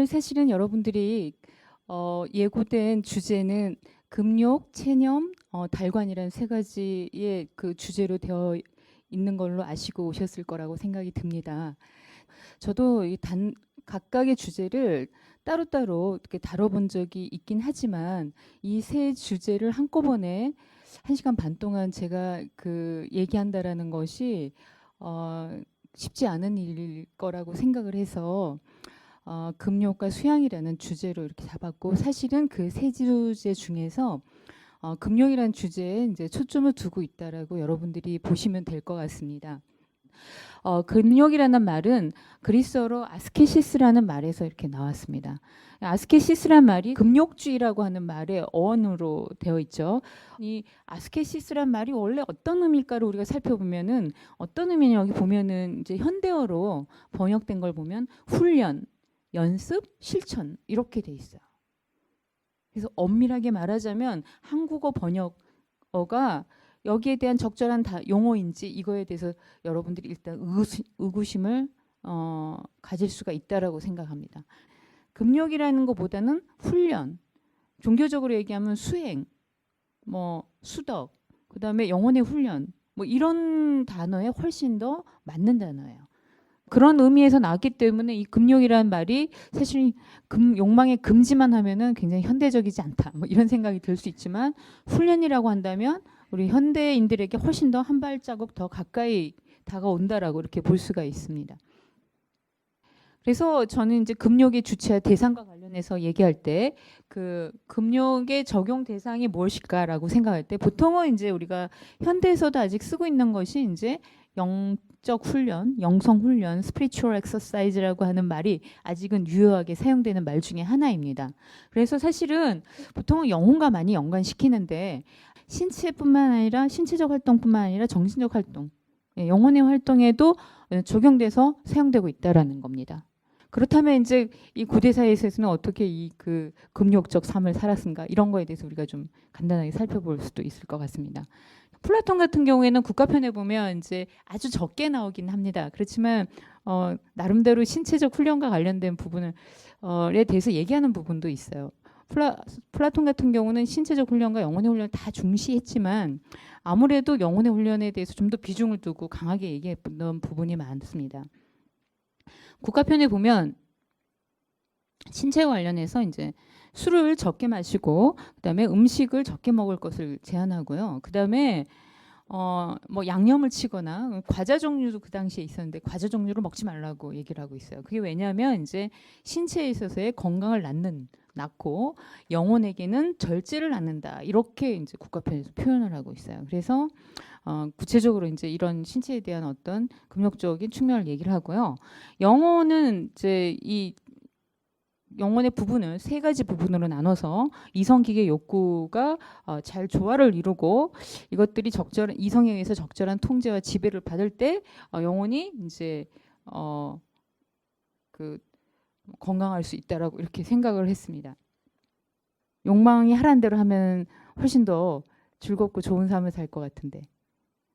사실은 여러분들이 예고된 주제는 금욕, 체념, 달관이라는 세 가지의 그 주제로 되어 있는 걸로 아시고 오셨을 거라고 생각이 듭니다. 저도 각각의 주제를 따로따로 이렇게 다뤄본 적이 있긴 하지만 이 세 주제를 한꺼번에 1시간 반 동안 제가 얘기한다라는 것이 쉽지 않은 일일 거라고 생각을 해서 금욕과 수양이라는 주제로 이렇게 잡았고, 사실은 그 세 주제 중에서 금욕이라는 주제에 이제 초점을 두고 있다라고 여러분들이 보시면 될 것 같습니다. 금욕이라는 말은 그리스어로 아스케시스라는 말에서 이렇게 나왔습니다. 아스케시스란 말이 금욕주의라고 하는 말의 어원으로 되어 있죠. 이 아스케시스란 말이 원래 어떤 의미일까를 우리가 살펴보면은 어떤 의미냐, 여기 보면은 이제 현대어로 번역된 걸 보면 훈련, 연습, 실천 이렇게 돼 있어요. 그래서 엄밀하게 말하자면 한국어 번역어가 여기에 대한 적절한 용어인지 이거에 대해서 여러분들이 일단 의구심을 가질 수가 있다라고 생각합니다. 금욕이라는 것보다는 훈련, 종교적으로 얘기하면 수행, 수덕, 그다음에 영혼의 훈련, 이런 단어에 훨씬 더 맞는 단어예요. 그런 의미에서 나왔기 때문에 이 금욕이라는 말이 사실 욕망의 금지만 하면은 굉장히 현대적이지 않다, 이런 생각이 들 수 있지만, 훈련이라고 한다면 우리 현대인들에게 훨씬 더 한 발자국 더 가까이 다가온다라고 이렇게 볼 수가 있습니다. 그래서 저는 이제 금욕의 주체 대상과 관련해서 얘기할 때 그 금욕의 적용 대상이 무엇일까라고 생각할 때 보통은 이제 우리가 현대에서도 아직 쓰고 있는 것이 이제 영적 훈련, 영성 훈련, spiritual exercise라고 하는 말이 아직은 유효하게 사용되는 말 중에 하나입니다. 그래서 사실은 보통은 영혼과 많이 연관시키는데 신체뿐만 아니라 신체적 활동뿐만 아니라 정신적 활동, 영혼의 활동에도 적용돼서 사용되고 있다라는 겁니다. 그렇다면 이제 이 고대 사회에서는 어떻게 이 금욕적 삶을 살았는가, 이런 거에 대해서 우리가 좀 간단하게 살펴볼 수도 있을 것 같습니다. 플라톤 같은 경우에는 국가편에 보면 이제 아주 적게 나오긴 합니다. 그렇지만 나름대로 신체적 훈련과 관련된 부분에 대해서 얘기하는 부분도 있어요. 플라톤 같은 경우는 신체적 훈련과 영혼의 훈련을 다 중시했지만 아무래도 영혼의 훈련에 대해서 좀 더 비중을 두고 강하게 얘기했던 부분이 많습니다. 국가편에 보면 신체 관련해서 이제 술을 적게 마시고, 그다음에 음식을 적게 먹을 것을 제한하고요. 그다음에 양념을 치거나 과자 종류도 그 당시에 있었는데 과자 종류를 먹지 말라고 얘기를 하고 있어요. 그게 왜냐하면 이제 신체에 있어서의 건강을 낳고 영혼에게는 절제를 낳는다, 이렇게 이제 국가편에서 표현을 하고 있어요. 그래서 구체적으로 이제 이런 신체에 대한 어떤 금욕적인 측면을 얘기를 하고요. 영혼은 이제 이 영혼의 부분을 세 가지 부분으로 나눠서 이성기계 욕구가 잘 조화를 이루고 이것들이 이성에 의해서 적절한 통제와 지배를 받을 때 영혼이 이제 건강할 수 있다라고 이렇게 생각을 했습니다. 욕망이 하라는 대로 하면 훨씬 더 즐겁고 좋은 삶을 살 것 같은데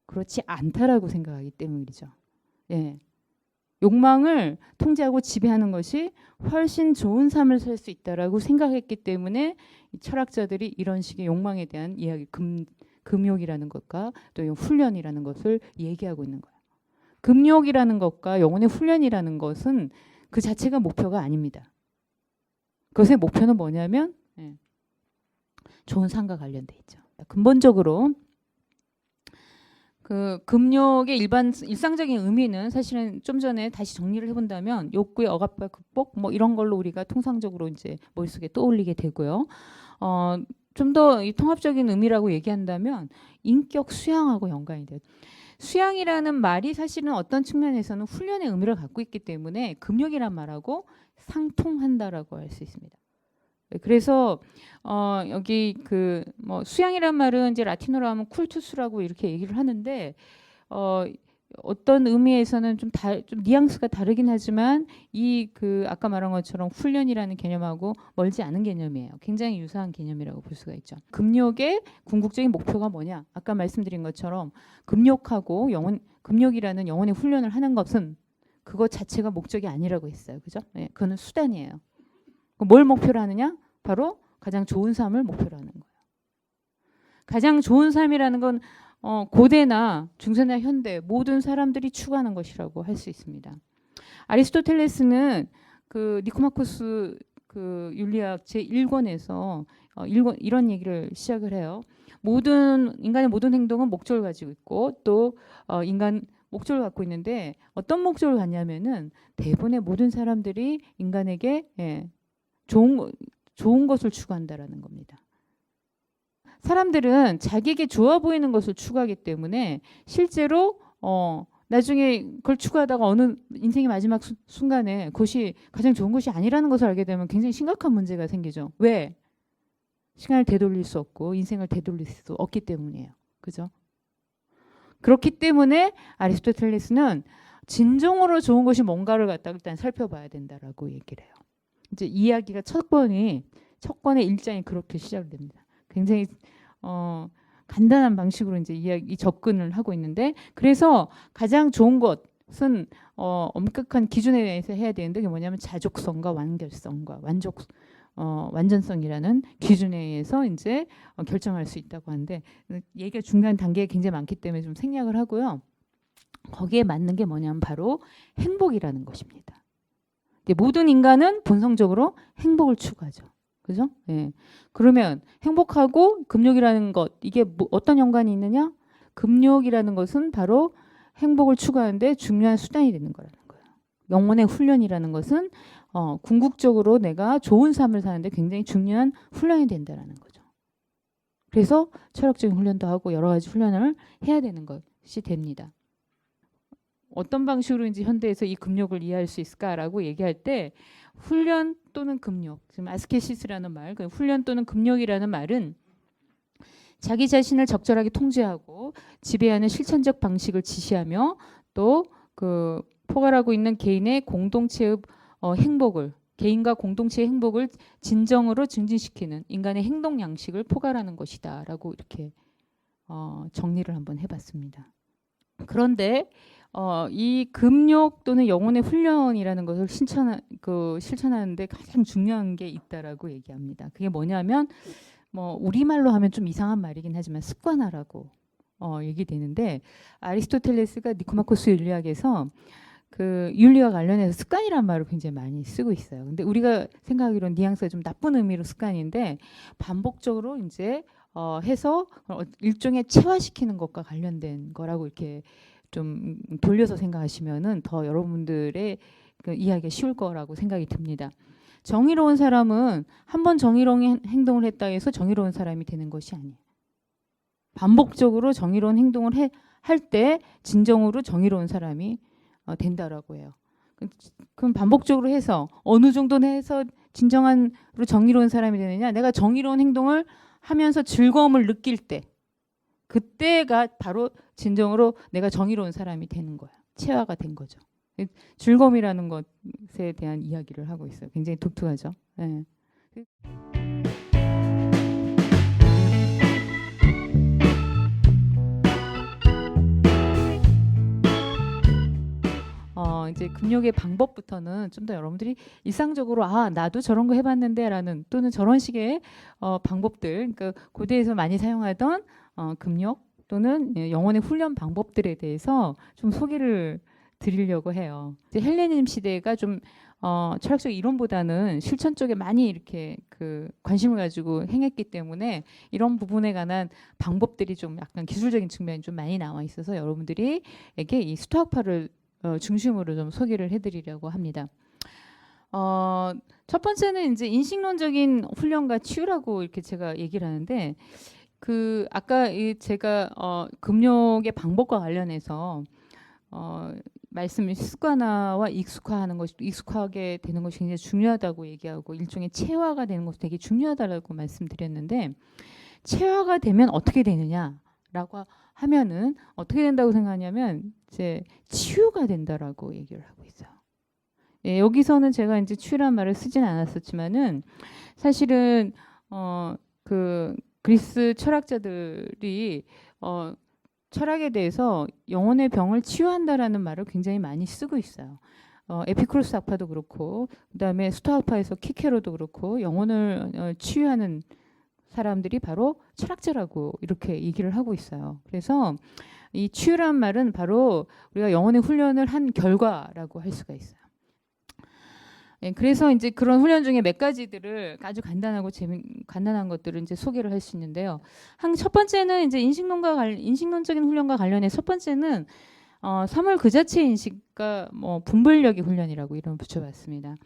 그렇지 않다라고 생각하기 때문이죠. 예. 욕망을 통제하고 지배하는 것이 훨씬 좋은 삶을 살 수 있다라고 생각했기 때문에 이 철학자들이 이런 식의 욕망에 대한 이야기, 금욕이라는 것과 또 훈련이라는 것을 얘기하고 있는 거예요. 금욕이라는 것과 영혼의 훈련이라는 것은 그 자체가 목표가 아닙니다. 그것의 목표는 뭐냐면 좋은 삶과 관련돼 있죠. 근본적으로 금욕의 일상적인 의미는 사실은 좀 전에 다시 정리를 해본다면 욕구의 억압과 극복, 이런 걸로 우리가 통상적으로 이제 머릿속에 떠올리게 되고요. 좀 더 통합적인 의미라고 얘기한다면 인격 수양하고 연관이 돼요. 수양이라는 말이 사실은 어떤 측면에서는 훈련의 의미를 갖고 있기 때문에 금욕이란 말하고 상통한다라고 할 수 있습니다. 그래서 여기 수양이란 말은 이제 라틴어로 하면 쿨투스라고 이렇게 얘기를 하는데 어떤 의미에서는 좀 뉘앙스가 다르긴 하지만 아까 말한 것처럼 훈련이라는 개념하고 멀지 않은 개념이에요. 굉장히 유사한 개념이라고 볼 수가 있죠. 금욕의 궁극적인 목표가 뭐냐? 아까 말씀드린 것처럼 금욕이라는 영혼의 훈련을 하는 것은 그것 자체가 목적이 아니라고 했어요. 그죠? 네, 그거는 수단이에요. 뭘 목표로 하느냐? 바로 가장 좋은 삶을 목표로 하는 거예요. 가장 좋은 삶이라는 건 고대나 중세나 현대 모든 사람들이 추구하는 것이라고 할 수 있습니다. 아리스토텔레스는 그 니코마코스 그 윤리학 제1권에서 이런 얘기를 시작을 해요. 인간의 모든 행동은 목적을 가지고 있고 또 인간 목적을 갖고 있는데 어떤 목적을 갖냐면은 대부분의 모든 사람들이 인간에게 좋은 것을 추구한다라는 겁니다. 사람들은 자기에게 좋아 보이는 것을 추구하기 때문에 실제로 나중에 그걸 추구하다가 어느 인생의 마지막 순간에 그것이 가장 좋은 것이 아니라는 것을 알게 되면 굉장히 심각한 문제가 생기죠. 왜? 시간을 되돌릴 수 없고 인생을 되돌릴 수 없기 때문이에요. 그죠? 그렇기 때문에 아리스토텔레스는 진정으로 좋은 것이 뭔가를 갖다 일단 살펴봐야 된다라고 얘기를 해요. 이제 이야기가 첫 권의 1장이 그렇게 시작됩니다. 굉장히 간단한 방식으로 이제 이야기 접근을 하고 있는데 그래서 가장 좋은 것은 엄격한 기준에 의해서 해야 되는데 그게 뭐냐면 자족성과 완결성과 완전성이라는 기준에 의해서 이제 결정할 수 있다고 하는데 얘기가 중간 단계에 굉장히 많기 때문에 좀 생략을 하고요. 거기에 맞는 게 뭐냐면 바로 행복이라는 것입니다. 모든 인간은 본성적으로 행복을 추구하죠. 그죠? 예. 그러면 행복하고 금욕이라는 것 이게 어떤 연관이 있느냐? 금욕이라는 것은 바로 행복을 추구하는데 중요한 수단이 되는 거라는 거예요. 영혼의 훈련이라는 것은 궁극적으로 내가 좋은 삶을 사는데 굉장히 중요한 훈련이 된다라는 거죠. 그래서 철학적인 훈련도 하고 여러 가지 훈련을 해야 되는 것이 됩니다. 어떤 방식으로 이제 현대에서 이 금욕을 이해할 수 있을까라고 얘기할 때 훈련 또는 금욕, 지금 아스케시스라는 말, 그 훈련 또는 금욕이라는 말은 자기 자신을 적절하게 통제하고 지배하는 실천적 방식을 지시하며 또 그 포괄하고 있는 개인의 공동체의 행복을 개인과 공동체의 행복을 진정으로 증진시키는 인간의 행동 양식을 포괄하는 것이다라고 이렇게 정리를 한번 해봤습니다. 그런데 이 금욕 또는 영혼의 훈련이라는 것을 실천하는데 가장 중요한 게 있다라고 얘기합니다. 그게 뭐냐면 우리말로 하면 좀 이상한 말이긴 하지만 습관화라고 얘기되는데 아리스토텔레스가 니코마코스 윤리학에서 그 윤리와 관련해서 습관이라는 말을 굉장히 많이 쓰고 있어요. 근데 우리가 생각하기로는 뉘앙스가 좀 나쁜 의미로 습관인데 반복적으로 이제 해서 일종의 체화시키는 것과 관련된 거라고 이렇게 좀 돌려서 생각하시면은 더 여러분들의 그 이해하기가 쉬울 거라고 생각이 듭니다. 정의로운 사람은 한번 정의로운 행동을 했다 해서 정의로운 사람이 되는 것이 아니에요. 반복적으로 정의로운 행동을 할 때 진정으로 정의로운 사람이 된다라고 해요. 그럼 반복적으로 해서 어느 정도는 해서 진정한으로 정의로운 사람이 되느냐? 내가 정의로운 행동을 하면서 즐거움을 느낄 때 그때가 바로 진정으로 내가 정의로운 사람이 되는 거야. 체화가 된 거죠. 즐거움이라는 것에 대한 이야기를 하고 있어요. 굉장히 독특하죠. 네. 이제 금욕의 방법부터는 좀 더 여러분들이 일상적으로 나도 저런 거 해봤는데라는 또는 저런 식의 방법들, 그러니까 고대에서 많이 사용하던 금욕 또는 영혼의 훈련 방법들에 대해서 좀 소개를 드리려고 해요. 이제 헬레니즘 시대가 좀 철학적 이론보다는 실천 쪽에 많이 이렇게 그 관심을 가지고 행했기 때문에 이런 부분에 관한 방법들이 좀 약간 기술적인 측면이 좀 많이 나와 있어서 여러분들이에게 이 스토아파를 중심으로 좀 소개를 해드리려고 합니다. 첫 번째는 이제 인식론적인 훈련과 치유라고 이렇게 제가 얘기를 하는데 그 아까 제가 금욕의 방법과 관련해서 말씀 습관화와 익숙화하는 것이 익숙하게 되는 것이 굉장히 중요하다고 얘기하고 일종의 체화가 되는 것이 되게 중요하다고 말씀드렸는데 체화가 되면 어떻게 되느냐라고 하면은 어떻게 된다고 생각하냐면 이제 치유가 된다라고 얘기를 하고 있어요. 예, 여기서는 제가 이제 치유란 말을 쓰진 않았었지만은 사실은 그 그리스 철학자들이 철학에 대해서 영혼의 병을 치유한다라는 말을 굉장히 많이 쓰고 있어요. 에피쿠로스 학파도 그렇고 그다음에 스토아 학파에서 키케로도 그렇고 영혼을 치유하는 사람들이 바로 철학자라고 이렇게 얘기를 하고 있어요. 그래서 이 치유란 말은 바로 우리가 영혼의 훈련을 한 결과라고 할 수가 있어요. 예, 그래서 이제 그런 훈련 중에 몇 가지들을 아주 간단한 것들을 이제 소개를 할 수 있는데요. 첫 번째는 이제 인식론적인 훈련과 관련해 첫 번째는 사물 그 자체 인식과 분별력의 훈련이라고 이름 붙여봤습니다.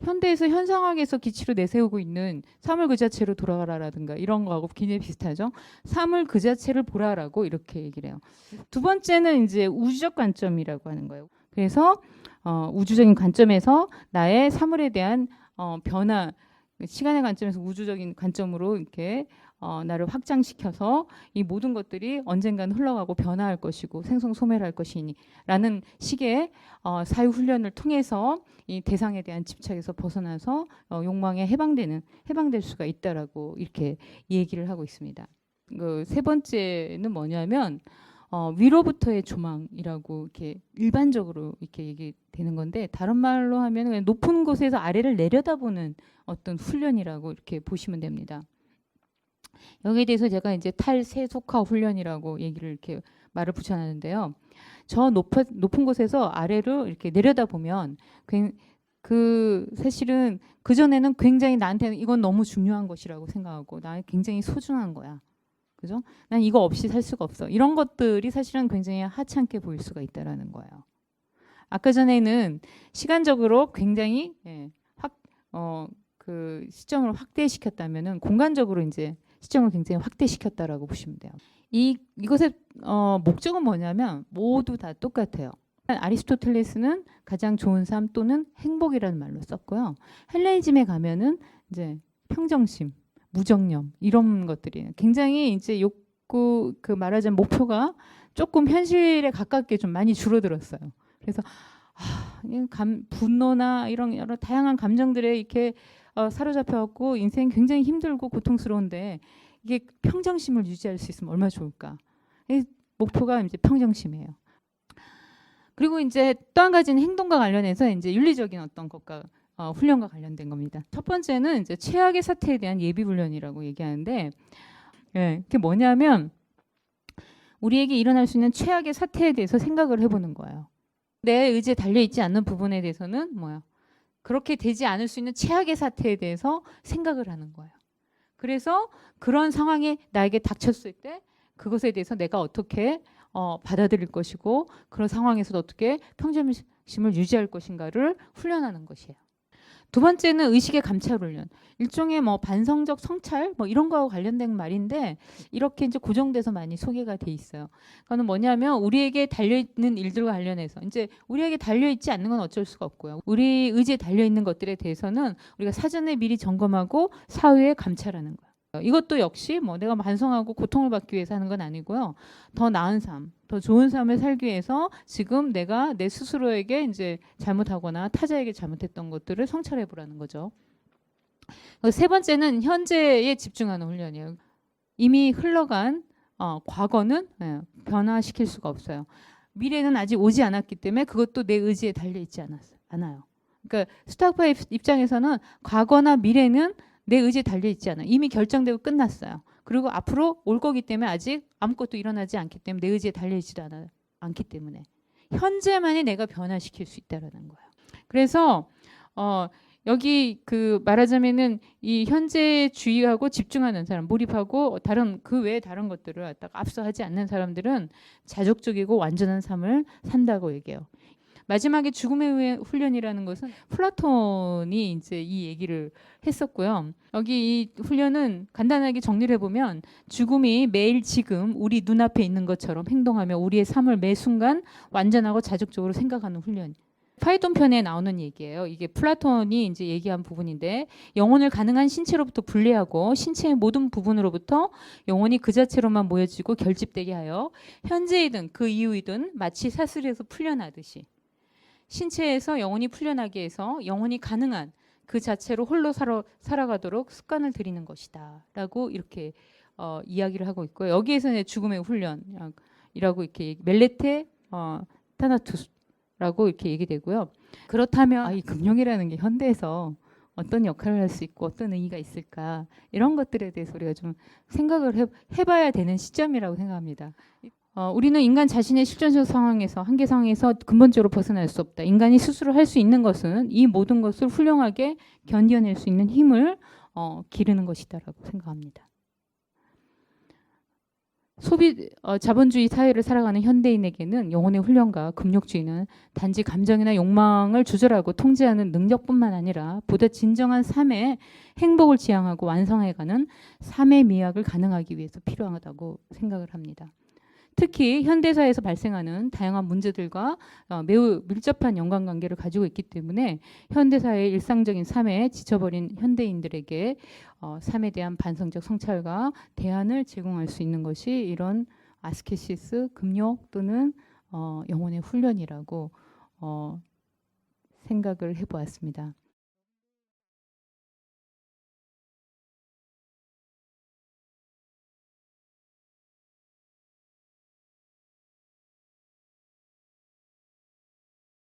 현대에서 현상학에서 기치로 내세우고 있는 사물 그 자체로 돌아가라라든가 이런 거하고 굉장히 비슷하죠. 사물 그 자체를 보라라고 이렇게 얘기를 해요. 두 번째는 이제 우주적 관점이라고 하는 거예요. 그래서 우주적인 관점에서 나의 사물에 대한 변화, 시간의 관점에서 우주적인 관점으로 이렇게 나를 확장시켜서 이 모든 것들이 언젠가는 흘러가고 변화할 것이고 생성소멸할 것이니라는 식의 사유 훈련을 통해서 이 대상에 대한 집착에서 벗어나서 욕망에 해방될 수가 있다라고 이렇게 얘기를 하고 있습니다. 그 세 번째는 뭐냐면 위로부터의 조망이라고 이렇게 일반적으로 이렇게 얘기되는 건데 다른 말로 하면 그냥 높은 곳에서 아래를 내려다보는 어떤 훈련이라고 이렇게 보시면 됩니다. 여기에 대해서 제가 이제 탈세속화 훈련이라고 얘기를 이렇게 말을 붙여놨는데요. 저 높은 곳에서 아래로 이렇게 내려다보면 사실은 그전에는 굉장히 나한테는 이건 너무 중요한 것이라고 생각하고 나 굉장히 소중한 거야. 그죠? 난 이거 없이 살 수가 없어. 이런 것들이 사실은 굉장히 하찮게 보일 수가 있다라는 거예요. 아까 전에는 시간적으로 굉장히 그 시점을 확대시켰다면은 공간적으로 이제 시점을 굉장히 확대시켰다라고 보시면 돼요. 이것의 목적은 뭐냐면 모두 다 똑같아요. 아리스토텔레스는 가장 좋은 삶 또는 행복이라는 말로 썼고요. 헬레니즘에 가면은 이제 평정심, 무정념 이런 것들이 굉장히 이제 욕구 그 말하자면 목표가 조금 현실에 가깝게 좀 많이 줄어들었어요. 그래서 분노나 이런 여러 다양한 감정들에 이렇게 사로잡혀갖고 인생 굉장히 힘들고 고통스러운데 이게 평정심을 유지할 수 있으면 얼마나 좋을까. 목표가 이제 평정심이에요. 그리고 이제 또 한 가지는 행동과 관련해서 이제 윤리적인 어떤 것과 훈련과 관련된 겁니다. 첫 번째는 이제 최악의 사태에 대한 예비 훈련이라고 얘기하는데, 그게 뭐냐면 우리에게 일어날 수 있는 최악의 사태에 대해서 생각을 해보는 거예요. 내 의지에 달려 있지 않는 부분에 대해서는 그렇게 되지 않을 수 있는 최악의 사태에 대해서 생각을 하는 거예요. 그래서 그런 상황이 나에게 닥쳤을 때 그것에 대해서 내가 어떻게 받아들일 것이고 그런 상황에서 어떻게 평정심을 유지할 것인가를 훈련하는 것이에요. 두 번째는 의식의 감찰 훈련. 일종의 반성적 성찰 이런 거하고 관련된 말인데 이렇게 이제 고정돼서 많이 소개가 돼 있어요. 그거는 뭐냐면 우리에게 달려 있는 일들과 관련해서 이제 우리에게 달려 있지 않는 건 어쩔 수가 없고요. 우리 의지에 달려 있는 것들에 대해서는 우리가 사전에 미리 점검하고 사후에 감찰하는 거예요. 이것도 역시 내가 반성하고 고통을 받기 위해서 하는 건 아니고요. 더 나은 삶, 더 좋은 삶을 살기 위해서 지금 내가 내 스스로에게 이제 잘못하거나 타자에게 잘못했던 것들을 성찰해 보라는 거죠. 세 번째는 현재에 집중하는 훈련이에요. 이미 흘러간 과거는 변화시킬 수가 없어요. 미래는 아직 오지 않았기 때문에 그것도 내 의지에 달려 있지 않아요. 그러니까 스토아파의 입장에서는 과거나 미래는 내 의지에 달려 있지 않아요. 이미 결정되고 끝났어요. 그리고 앞으로 올 거기 때문에 아직 아무것도 일어나지 않기 때문에 내 의지에 달려 있지 않기 때문에 현재만이 내가 변화시킬 수 있다라는 거예요. 그래서 여기 말하자면은 이 현재주의하고 집중하는 사람, 몰입하고 그 외에 다른 것들을 갖다가 앞서하지 않는 사람들은 자족적이고 완전한 삶을 산다고 얘기해요. 마지막에 죽음의 훈련이라는 것은 플라톤이 이제 이 얘기를 했었고요. 여기 이 훈련은 간단하게 정리를 해보면 죽음이 매일 지금 우리 눈앞에 있는 것처럼 행동하며 우리의 삶을 매 순간 완전하고 자족적으로 생각하는 훈련. 파이돈 편에 나오는 얘기예요. 이게 플라톤이 이제 얘기한 부분인데 영혼을 가능한 신체로부터 분리하고 신체의 모든 부분으로부터 영혼이 그 자체로만 모여지고 결집되게 하여 현재이든 그 이후이든 마치 사슬에서 풀려나듯이 신체에서 영혼이 풀려나게 해서 영혼이 가능한 그 자체로 홀로 살아가도록 습관을 들이는 것이다 라고 이렇게 이야기를 하고 있고요. 여기에서는 죽음의 훈련이라고 이렇게 멜레테 타나투스 라고 이렇게 얘기되고요. 그렇다면 이 금융이라는 게 현대에서 어떤 역할을 할 수 있고 어떤 의의가 있을까 이런 것들에 대해서 우리가 좀 생각을 해봐야 되는 시점이라고 생각합니다. 우리는 인간 자신의 실존적 상황에서 한계 상황에서 근본적으로 벗어날 수 없다. 인간이 스스로 할 수 있는 것은 이 모든 것을 훌륭하게 견뎌낼 수 있는 힘을 기르는 것이다라고 생각합니다. 자본주의 사회를 살아가는 현대인에게는 영혼의 훈련과 금욕주의는 단지 감정이나 욕망을 조절하고 통제하는 능력뿐만 아니라 보다 진정한 삶의 행복을 지향하고 완성해가는 삶의 미학을 가능하기 위해서 필요하다고 생각을 합니다. 특히 현대사회에서 발생하는 다양한 문제들과 매우 밀접한 연관관계를 가지고 있기 때문에 현대사회의 일상적인 삶에 지쳐버린 현대인들에게 삶에 대한 반성적 성찰과 대안을 제공할 수 있는 것이 이런 아스케시스, 금욕 또는 영혼의 훈련이라고 생각을 해보았습니다.